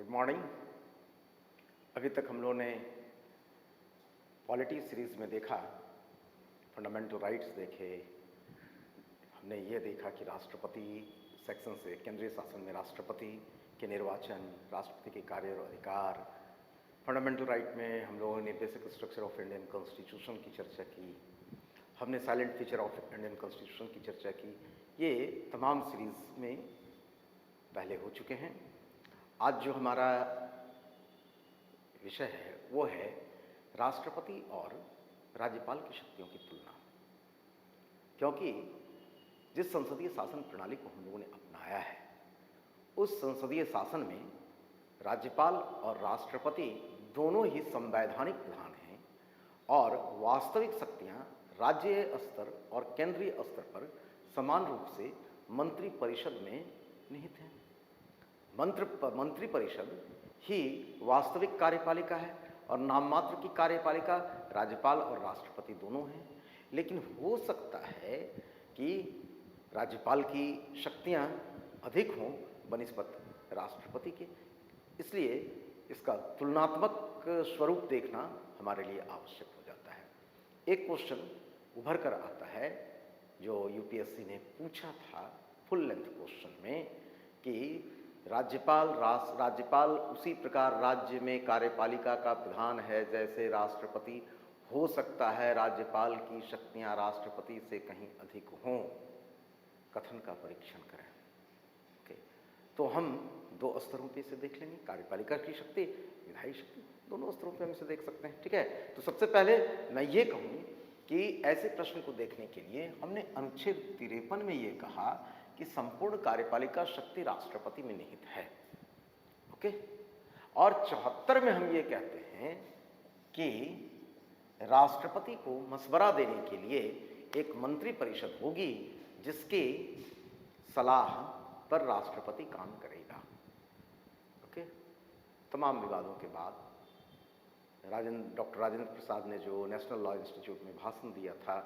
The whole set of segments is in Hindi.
Good morning. अभी तक हम लोगों ने पॉलिटी सीरीज में देखा, फंडामेंटल राइट्स देखे, हमने ये देखा कि राष्ट्रपति सेक्शन से केंद्रीय शासन में राष्ट्रपति के निर्वाचन, राष्ट्रपति के कार्य और अधिकार। फंडामेंटल राइट में हम लोगों ने basic structure of Indian constitution की चर्चा की, हमने silent feature of Indian constitution की चर्चा की। ये तमाम सीरीज में पहले हो चुके हैं। आज जो हमारा विषय है वो है राष्ट्रपति और राज्यपाल की शक्तियों की तुलना। क्योंकि जिस संसदीय शासन प्रणाली को हम लोगों ने अपनाया है, उस संसदीय शासन में राज्यपाल और राष्ट्रपति दोनों ही संवैधानिक प्रधान हैं और वास्तविक शक्तियां राज्य स्तर और केंद्रीय स्तर पर समान रूप से मंत्री परिषद में निहित हैं। मंत्री परिषद ही वास्तविक कार्यपालिका है और नाम मात्र की कार्यपालिका राज्यपाल और राष्ट्रपति दोनों हैं। लेकिन हो सकता है कि राज्यपाल की शक्तियां अधिक हों बनिस्बत राष्ट्रपति के, इसलिए इसका तुलनात्मक स्वरूप देखना हमारे लिए आवश्यक हो जाता है। एक क्वेश्चन उभर कर आता है जो यूपीएससी ने पूछा था फुल लेंथ क्वेश्चन में कि राज्यपाल उसी प्रकार राज्य में कार्यपालिका का प्रधान है जैसे राष्ट्रपति। हो सकता है राज्यपाल की शक्तियां राष्ट्रपति से कहीं अधिक हों। कथन का परीक्षण करें। ओके, तो हम दो स्तरों पे इसे देख लेंगे, कार्यपालिका की शक्ति, विधायी शक्ति, दोनों स्तरों पे हम इसे देख सकते हैं। ठीक है, तो सबसे पहले मैं ये कहूँ कि ऐसे प्रश्न को देखने के लिए हमने अनुच्छेद 53 में ये कहा कि संपूर्ण कार्यपालिका शक्ति राष्ट्रपति में निहित है। ओके, और 74 में हम ये कहते हैं कि राष्ट्रपति को मशवरा देने के लिए एक मंत्री परिषद होगी जिसकी सलाह पर राष्ट्रपति काम करेगा। ओके, तमाम विवादों के बाद डॉक्टर राजेंद्र प्रसाद ने जो नेशनल लॉ इंस्टीट्यूट में भाषण दिया था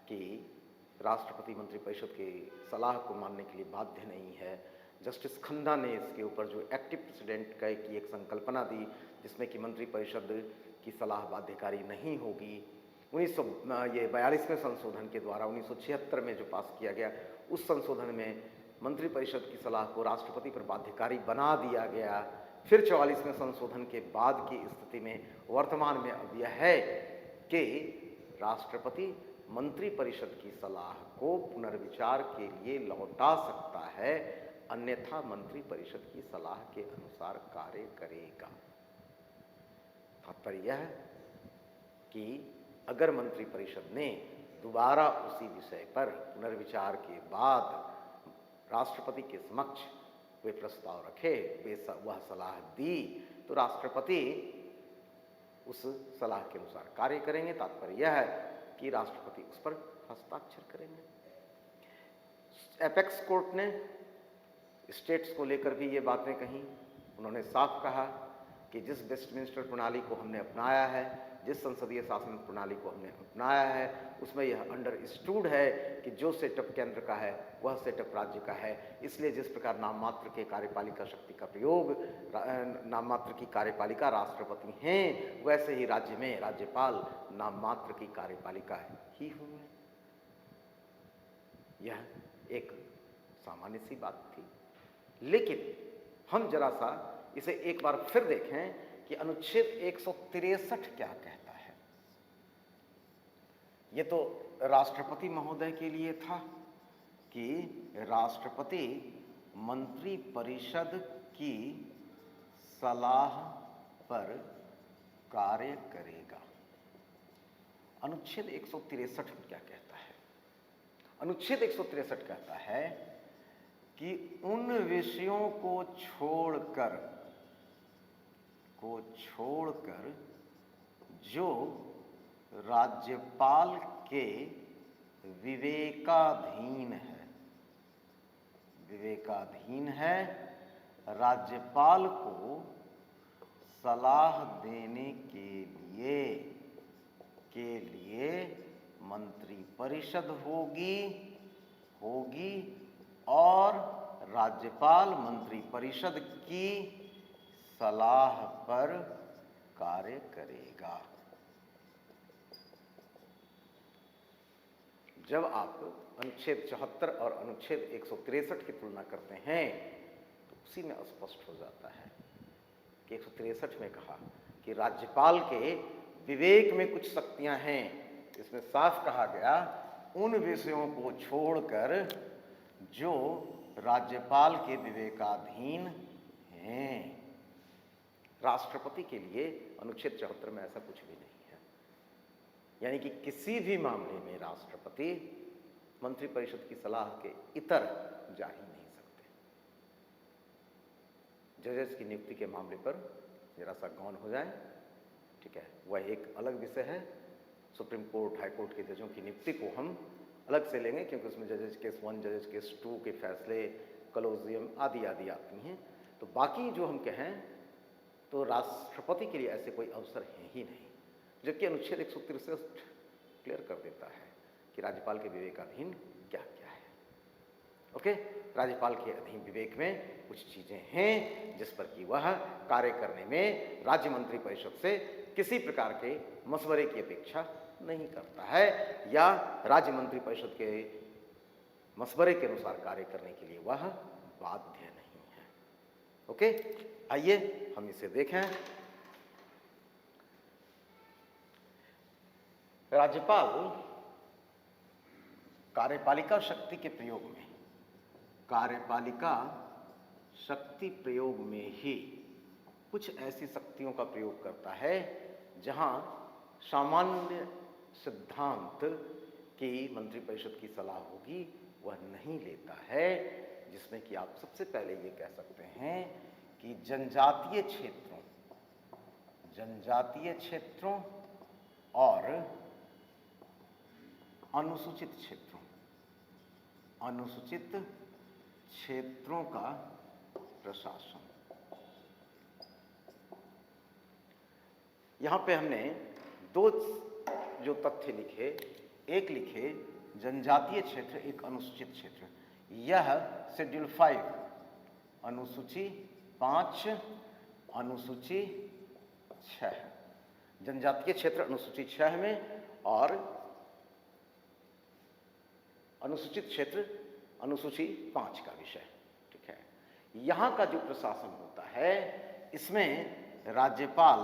कि राष्ट्रपति मंत्रिपरिषद की सलाह को मानने के लिए बाध्य नहीं है, जस्टिस खन्ना ने इसके ऊपर जो एक्टिव प्रेसिडेंट की एक संकल्पना दी जिसमें कि मंत्रिपरिषद की सलाह बाध्यकारी नहीं होगी। 1942वें संशोधन के द्वारा 1976 में जो पास किया गया, उस संशोधन में मंत्रिपरिषद की सलाह को राष्ट्रपति पर बाध्यकारी बना दिया गया। फिर 44वें संशोधन के बाद की स्थिति में वर्तमान में अब यह है कि राष्ट्रपति मंत्रिपरिषद की सलाह को पुनर्विचार के लिए लौटा सकता है, अन्यथा मंत्रिपरिषद की सलाह के अनुसार कार्य करेगा। तात्पर्य यह है कि अगर मंत्रिपरिषद ने दोबारा उसी विषय पर पुनर्विचार के बाद राष्ट्रपति के समक्ष वे प्रस्ताव रखे, वह सलाह दी, तो राष्ट्रपति उस सलाह के अनुसार कार्य करेंगे। तात्पर्य यह है कि राष्ट्रपति उस पर हस्ताक्षर करेंगे। एपेक्स कोर्ट ने स्टेट्स को लेकर भी ये बातें कहीं। उन्होंने साफ कहा कि जिस वेस्टमिंस्टर प्रणाली को हमने अपनाया है, जिस संसदीय शासन प्रणाली को हमने अपनाया है, उसमें यह अंडरस्टूड है कि जो सेटअप केंद्र का है वह सेटअप राज्य का है। इसलिए जिस प्रकार नाम मात्र के कार्यपालिका शक्ति का प्रयोग, नाम मात्र की कार्यपालिका राष्ट्रपति हैं, वैसे ही राज्य में राज्यपाल नाम मात्र की कार्यपालिका ही होंगे। यह एक सामान्य सी बात थी। लेकिन हम जरा सा इसे एक बार फिर देखें कि अनुच्छेद 163 क्या कहता है। ये तो राष्ट्रपति महोदय के लिए था कि राष्ट्रपति मंत्री परिषद की सलाह पर कार्य करेगा। अनुच्छेद 163 क्या कहता है? अनुच्छेद 163 कहता है कि उन विषयों को छोड़कर जो राज्यपाल के विवेकाधीन है, राज्यपाल को सलाह देने के लिए मंत्री परिषद होगी और राज्यपाल मंत्री परिषद की सलाह पर कार्य करेगा। जब आप अनुच्छेद 74 और अनुच्छेद 163 की तुलना करते हैं तो उसी में स्पष्ट हो जाता है कि 163 में कहा कि राज्यपाल के विवेक में कुछ शक्तियां हैं। इसमें साफ कहा गया उन विषयों को छोड़कर जो राज्यपाल के विवेकाधीन हैं। राष्ट्रपति के लिए अनुच्छेद 74 में ऐसा कुछ भी नहीं है, यानी कि किसी भी मामले में राष्ट्रपति मंत्रिपरिषद की सलाह के इतर जा ही नहीं सकते। जजेस की नियुक्ति के मामले पर जरा सा गौन हो जाए, ठीक है, वह एक अलग विषय है। सुप्रीम कोर्ट, हाई कोर्ट के जजों की नियुक्ति को हम अलग से लेंगे, क्योंकि उसमें जजेस केस 1, जजेस केस 2 के फैसले, कलोजियम आदि आदि आती हैं। तो बाकी जो हम कहें तो राष्ट्रपति के लिए ऐसे कोई अवसर है ही नहीं, जबकि अनुच्छेद 163 क्लियर कर देता है कि राज्यपाल के विवेकाधीन क्या क्या है। ओके, राज्यपाल के अधीन विवेक में कुछ चीजें हैं जिस पर कि वह कार्य करने में राज्य मंत्रिपरिषद से किसी प्रकार के मशवरे की अपेक्षा नहीं करता है, या राज्य मंत्रिपरिषद के मशवरे के अनुसार कार्य करने के लिए वह बाध्य नहीं है। ओके, आइए हम इसे देखें। राज्यपाल कार्यपालिका शक्ति के प्रयोग में, कार्यपालिका शक्ति प्रयोग में ही कुछ ऐसी शक्तियों का प्रयोग करता है जहां सामान्य सिद्धांत की मंत्रिपरिषद की सलाह होगी वह नहीं लेता है, जिसमें कि आप सबसे पहले ये कह सकते हैं कि जनजातीय क्षेत्रों और अनुसूचित क्षेत्रों का प्रशासन। यहां पे हमने दो जो तथ्य लिखे, एक लिखे जनजातीय क्षेत्र, एक अनुसूचित क्षेत्र। यह शेड्यूल 5 अनुसूची 5 अनुसूची 6, जनजातीय क्षेत्र अनुसूची 6 में और अनुसूचित क्षेत्र अनुसूची 5 का विषय, ठीक है। यहां का जो प्रशासन होता है इसमें राज्यपाल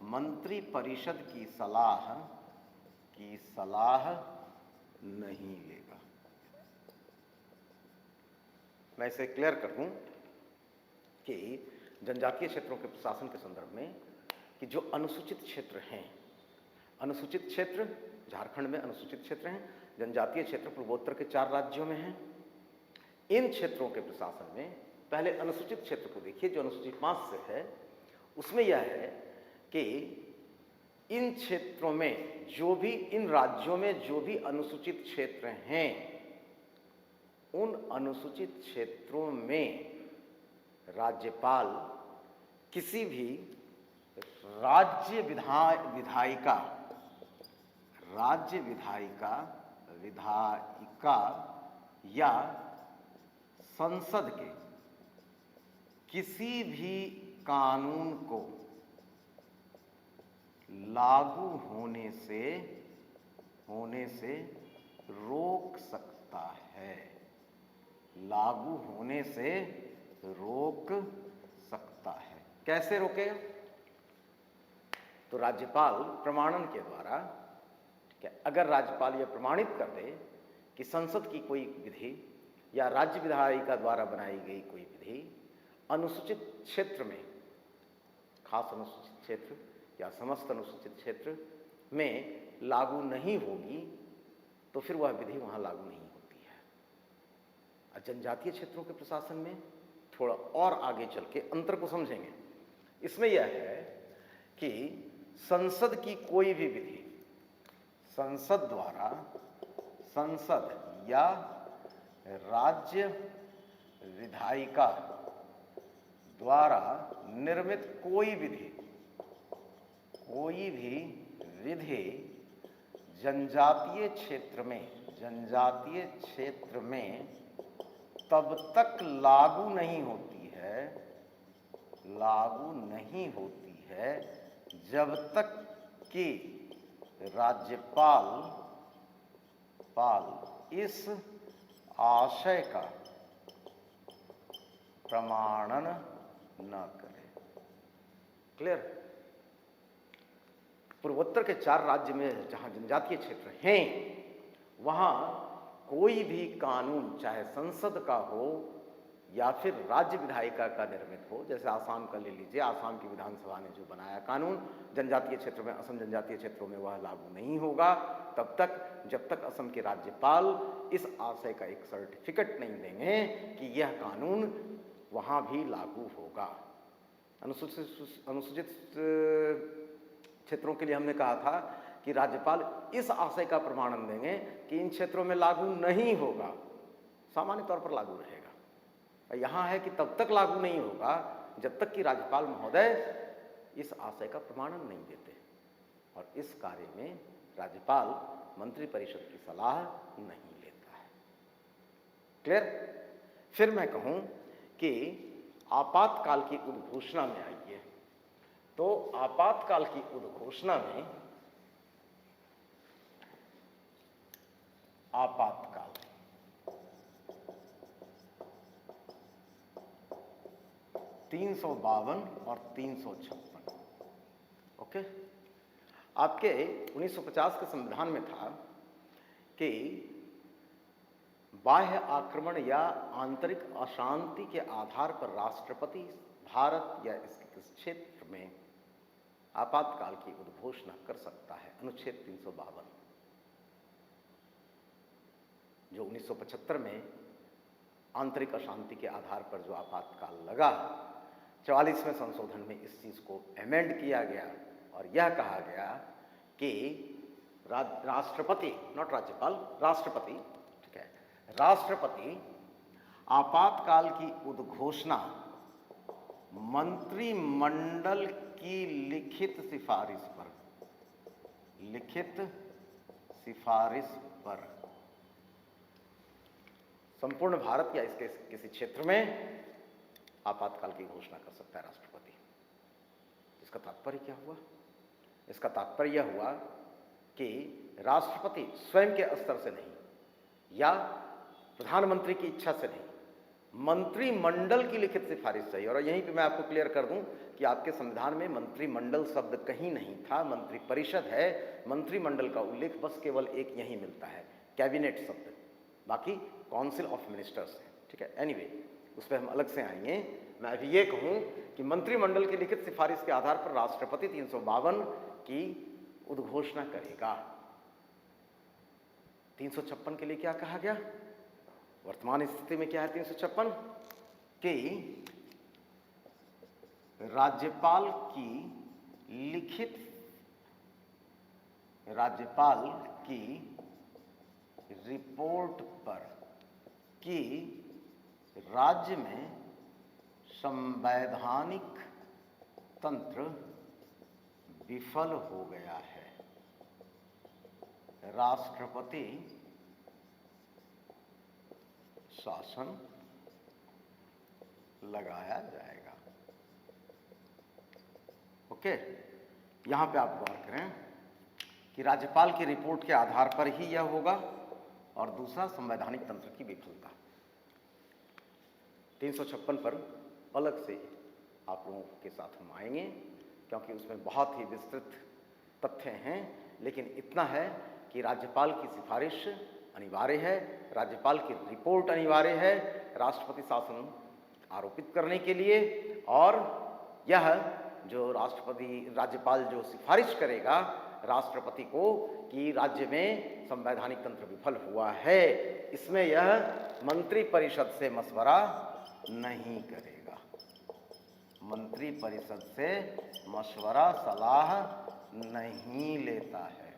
मंत्री परिषद की सलाह नहीं लेगा। मैं इसे क्लियर कर दूं कि जनजातीय क्षेत्रों के प्रशासन के संदर्भ में कि जो अनुसूचित क्षेत्र हैं, अनुसूचित क्षेत्र झारखंड में अनुसूचित क्षेत्र हैं, जनजातीय क्षेत्र पूर्वोत्तर के 4 राज्यों में हैं। इन क्षेत्रों के प्रशासन में पहले अनुसूचित क्षेत्र को देखिए जो अनुसूची 5 से है। उसमें यह है कि इन क्षेत्रों में जो भी, इन राज्यों में जो भी अनुसूचित क्षेत्र हैं, उन अनुसूचित क्षेत्रों में राज्यपाल किसी भी राज्य विधायिका या संसद के किसी भी कानून को लागू होने से रोक सकता है, लागू होने से रोक सकता है। कैसे रोकेगा? तो राज्यपाल प्रमाणन के द्वारा, ठीक है, अगर राज्यपाल यह प्रमाणित कर दे कि संसद की कोई विधि या राज्य विधायिका द्वारा बनाई गई कोई विधि अनुसूचित क्षेत्र में, खास अनुसूचित क्षेत्र या समस्त अनुसूचित क्षेत्र में लागू नहीं होगी, तो फिर वह विधि वहां लागू नहीं होती है। जनजातीय क्षेत्रों के प्रशासन में थोड़ा और आगे चल के अंतर को समझेंगे। इसमें यह है कि संसद की कोई भी विधि संसद या राज्य विधायिका द्वारा निर्मित कोई भी विधि जनजातीय क्षेत्र में तब तक लागू नहीं होती है लागू नहीं होती है जब तक कि राज्यपाल इस आशय का प्रमाणन न करे। क्लियर? पूर्वोत्तर के 4 राज्य में जहां जनजातीय क्षेत्र हैं, वहां कोई भी कानून, चाहे संसद का हो या फिर राज्य विधायिका का निर्मित हो, जैसे आसाम का ले लीजिए, आसाम की विधानसभा ने जो बनाया कानून, जनजातीय क्षेत्रों में, असम जनजातीय क्षेत्रों में वह लागू नहीं होगा तब तक जब तक असम के राज्यपाल इस आशय का एक सर्टिफिकेट नहीं देंगे कि यह कानून वहां भी लागू होगा। अनुसूचित क्षेत्रों के लिए हमने कहा था कि राज्यपाल इस आशय का प्रमाणन देंगे कि इन क्षेत्रों में लागू नहीं होगा, सामान्य तौर पर लागू रहेगा। यहाँ है कि तब तक लागू नहीं होगा जब तक कि राज्यपाल महोदय इस आशय का प्रमाणन नहीं देते, और इस कार्य में राज्यपाल मंत्रिपरिषद की सलाह नहीं लेता है। क्लियर? फिर मैं कहूं कि आपातकाल की उद्घोषणा में आइए, तो आपातकाल की उद्घोषणा में आपातकाल 352 और 356, ओके। आपके 1950 के संविधान में था कि बाह्य आक्रमण या आंतरिक अशांति के आधार पर राष्ट्रपति भारत या इसके किस क्षेत्र में आपातकाल की उद्घोषणा कर सकता है। अनुच्छेद 352 जो 1975 में आंतरिक अशांति के आधार पर जो आपातकाल लगा, 44वें संशोधन में इस चीज को अमेंड किया गया और यह कहा गया कि राष्ट्रपति, नॉट राज्यपाल, राष्ट्रपति, ठीक है, राष्ट्रपति आपातकाल की उद्घोषणा मंत्रिमंडल की लिखित सिफारिश पर संपूर्ण भारत या इसके किसी क्षेत्र में आपातकाल की घोषणा कर सकता है राष्ट्रपति। इसका तात्पर्य क्या हुआ? इसका तात्पर्य यह हुआ कि राष्ट्रपति स्वयं के स्तर से नहीं या प्रधानमंत्री की इच्छा से नहीं, मंत्रिमंडल की लिखित सिफारिश चाहिए। और यहीं पे मैं आपको क्लियर कर दूं कि आपके संविधान में मंत्रिमंडल शब्द कहीं नहीं था, मंत्रिपरिषद है। मंत्रिमंडल का उल्लेख बस केवल एक यहीं मिलता है, कैबिनेट शब्द, बाकी काउंसिल ऑफ मिनिस्टर्स है, ठीक है। एनीवे, उस पर हम अलग से आएंगे। मैं अभी ये कहूं कि मंत्रिमंडल की लिखित सिफारिश के आधार पर राष्ट्रपति 352 की उद्घोषणा करेगा। 356 के लिए क्या कहा गया? वर्तमान स्थिति में क्या है 356? कि राज्यपाल की रिपोर्ट पर कि राज्य में संवैधानिक तंत्र विफल हो गया है, राष्ट्रपति शासन लगाया जाएगा। ओके, यहां पे आप गौर करें कि राज्यपाल की रिपोर्ट के आधार पर ही यह होगा, और दूसरा संवैधानिक तंत्र की विफलता। 356 पर अलग से आप लोगों के साथ हम आएंगे, क्योंकि उसमें बहुत ही विस्तृत तथ्य हैं। लेकिन इतना है कि राज्यपाल की सिफारिश अनिवार्य है, राज्यपाल की रिपोर्ट अनिवार्य है राष्ट्रपति शासन आरोपित करने के लिए, और यह जो राज्यपाल जो सिफारिश करेगा राष्ट्रपति को कि राज्य में संवैधानिक तंत्र विफल हुआ है, इसमें यह मंत्रिपरिषद से मशवरा नहीं करेगा। मंत्रिपरिषद से मशवरा, सलाह नहीं लेता है।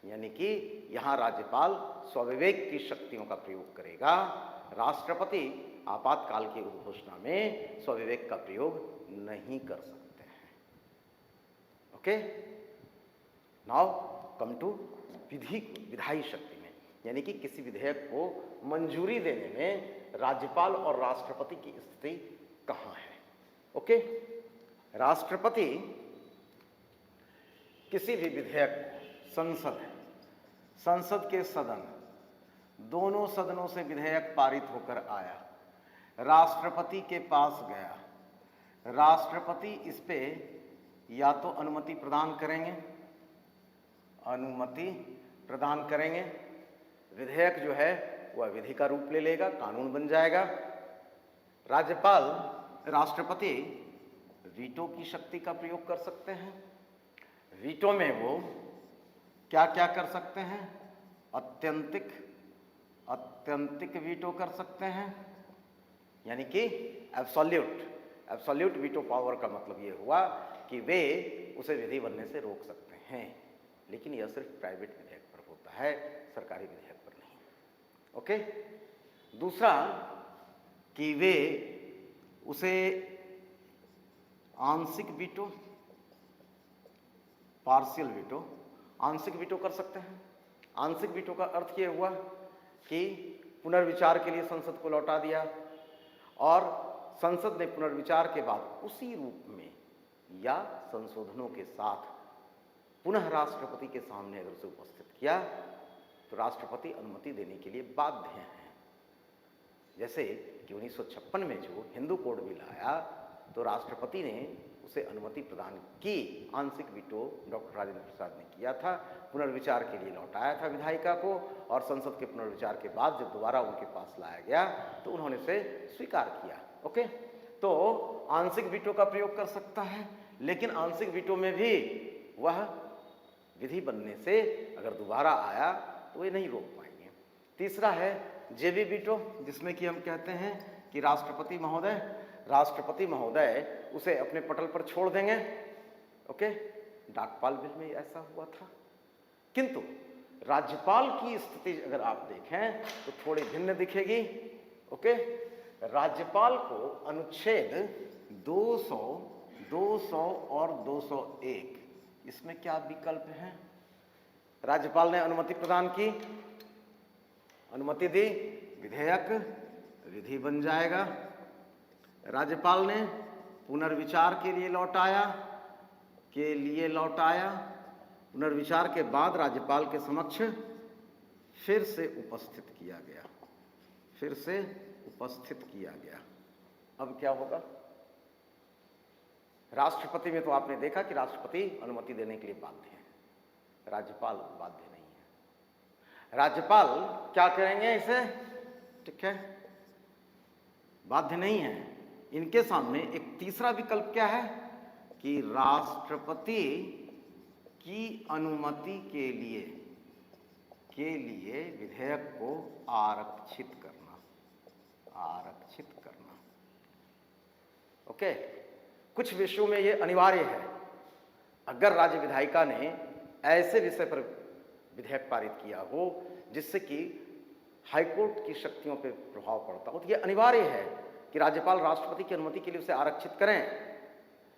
यानी कि यहाँ राज्यपाल स्वविवेक की शक्तियों का प्रयोग करेगा, राष्ट्रपति आपातकाल की उद्घोषणा में स्वविवेक का प्रयोग नहीं कर सकते हैं। ओके, नाउ कम टू विधायी शक्ति में, यानी कि किसी विधेयक को मंजूरी देने में राज्यपाल और राष्ट्रपति की स्थिति कहाँ है। ओके, राष्ट्रपति किसी भी विधेयक संसद के सदन, दोनों सदनों से विधेयक पारित होकर आया, राष्ट्रपति के पास गया, राष्ट्रपति इस पे या तो अनुमति प्रदान करेंगे, विधेयक जो है वह विधि का रूप ले लेगा, कानून बन जाएगा। राष्ट्रपति वीटो की शक्ति का प्रयोग कर सकते हैं। वीटो में वो क्या क्या कर सकते हैं? अत्यंतिक वीटो कर सकते हैं, यानी कि एब्सोल्यूट वीटो पावर का मतलब ये हुआ कि वे उसे विधि बनने से रोक सकते हैं, लेकिन यह सिर्फ प्राइवेट विधेयक पर होता है, सरकारी विधेयक पर नहीं। ओके। दूसरा कि वे उसे आंशिक वीटो, पार्शियल वीटो, आंशिक वीटो कर सकते हैं। आंशिक वीटो का अर्थ ये हुआ कि पुनर्विचार के लिए संसद को लौटा दिया और संसद ने पुनर्विचार के बाद उसी रूप में या संशोधनों के साथ पुनः राष्ट्रपति के सामने अगर उसे उपस्थित किया तो राष्ट्रपति अनुमति देने के लिए बाध्य हैं। जैसे कि 1956 में जो हिंदू कोड बिल आया तो राष्ट्रपति ने उसे अनुमति प्रदान की, आंशिक वीटो डॉक्टर राजेंद्र प्रसाद ने किया था, पुनर्विचार के लिए लौटाया था विधायिका को, और संसद के पुनर्विचार के बाद जब दोबारा उनके पास लाया गया तो उन्होंने उसे स्वीकार किया। ओके। तो आंशिक वीटो का प्रयोग कर सकता है, लेकिन आंशिक वीटो में भी वह विधि बनने से अगर दोबारा आया तो वे नहीं रोक पाएंगे। तीसरा है जेबी वीटो, जिसमें कि हम कहते हैं कि राष्ट्रपति महोदय उसे अपने पटल पर छोड़ देंगे। ओके। डाकपाल बिल में ऐसा हुआ था, किंतु राज्यपाल की स्थिति अगर आप देखें तो थोड़ी भिन्न दिखेगी। ओके। राज्यपाल को अनुच्छेद 200 और 201, इसमें क्या विकल्प है? राज्यपाल ने अनुमति प्रदान की, अनुमति दी, विधेयक विधि बन जाएगा। राज्यपाल ने पुनर्विचार के लिए लौटाया, पुनर्विचार के बाद राज्यपाल के समक्ष फिर से उपस्थित किया गया। अब क्या होगा? राष्ट्रपति में तो आपने देखा कि राष्ट्रपति अनुमति देने के लिए बाध्य है, राज्यपाल बाध्य नहीं है। राज्यपाल क्या करेंगे? इसे, ठीक है, बाध्य नहीं है। इनके सामने एक तीसरा विकल्प क्या है कि राष्ट्रपति की अनुमति के लिए विधेयक को आरक्षित करना। ओके। कुछ विषयों में यह अनिवार्य है। अगर राज्य विधायिका ने ऐसे विषय पर विधेयक पारित किया हो जिससे कि हाईकोर्ट की शक्तियों पर प्रभाव पड़ता हो तो यह अनिवार्य है कि राज्यपाल राष्ट्रपति की अनुमति के लिए उसे आरक्षित करें।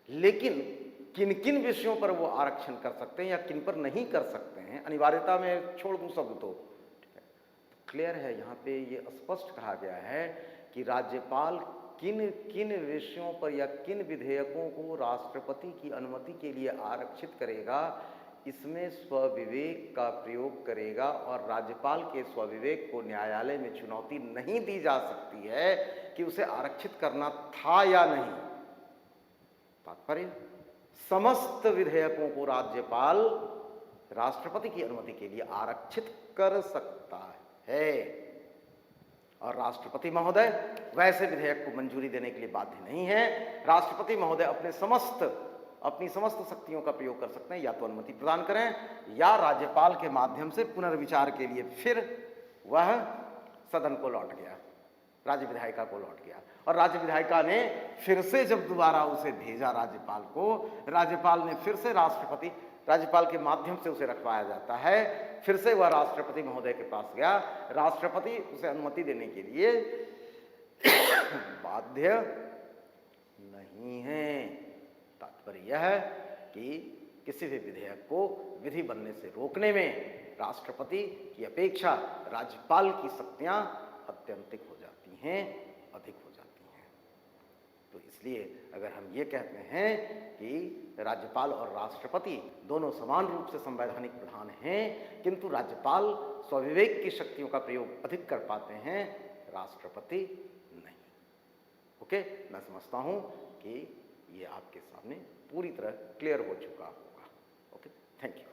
लेकिन किन किन विषयों पर वो आरक्षण कर सकते हैं या किन पर नहीं कर सकते हैं, अनिवार्यता में छोड़ दूं शब्द तो क्लियर है। यहाँ पे ये स्पष्ट कहा गया है कि राज्यपाल किन किन विषयों पर या किन विधेयकों को राष्ट्रपति की अनुमति के लिए आरक्षित करेगा, इसमें स्वविवेक का प्रयोग करेगा और राज्यपाल के स्वविवेक को न्यायालय में चुनौती नहीं दी जा सकती है कि उसे आरक्षित करना था या नहीं। तात्पर्य, समस्त विधेयकों को राज्यपाल राष्ट्रपति की अनुमति के लिए आरक्षित कर सकता है और राष्ट्रपति महोदय वैसे विधेयक को मंजूरी देने के लिए बाध्य नहीं है। राष्ट्रपति महोदय अपनी समस्त शक्तियों का प्रयोग कर सकते हैं, या तो अनुमति प्रदान करें या राज्यपाल के माध्यम से पुनर्विचार के लिए फिर वह सदन को लौट गया, राज्य विधायिका को लौट गया और राज्य विधायिका ने फिर से जब दोबारा उसे भेजा राज्यपाल को, राज्यपाल ने फिर से राज्यपाल के माध्यम से उसे रखवाया जाता है। फिर से वह राष्ट्रपति महोदय के पास गया, राष्ट्रपति उसे अनुमति देने के लिए बाध्य नहीं है। तात्पर्य यह है कि किसी भी विधेयक को विधि बनने से रोकने में राष्ट्रपति की अपेक्षा राज्यपाल की शक्तियां अत्यंतिक हो जाती हैं, अधिक हो जाती हैं। तो इसलिए इसलिए अगर हम ये कहते हैं कि राज्यपाल और राष्ट्रपति दोनों समान रूप से संवैधानिक प्रधान हैं, किंतु राज्यपाल स्वविवेक की शक्तियों का प्रयोग अधिक कर पाते हैं, राष्ट्रपति नहीं। ओके, मैं समझता हूं कि ये आपके सामने पूरी तरह क्लियर हो चुका होगा। Okay, thank you.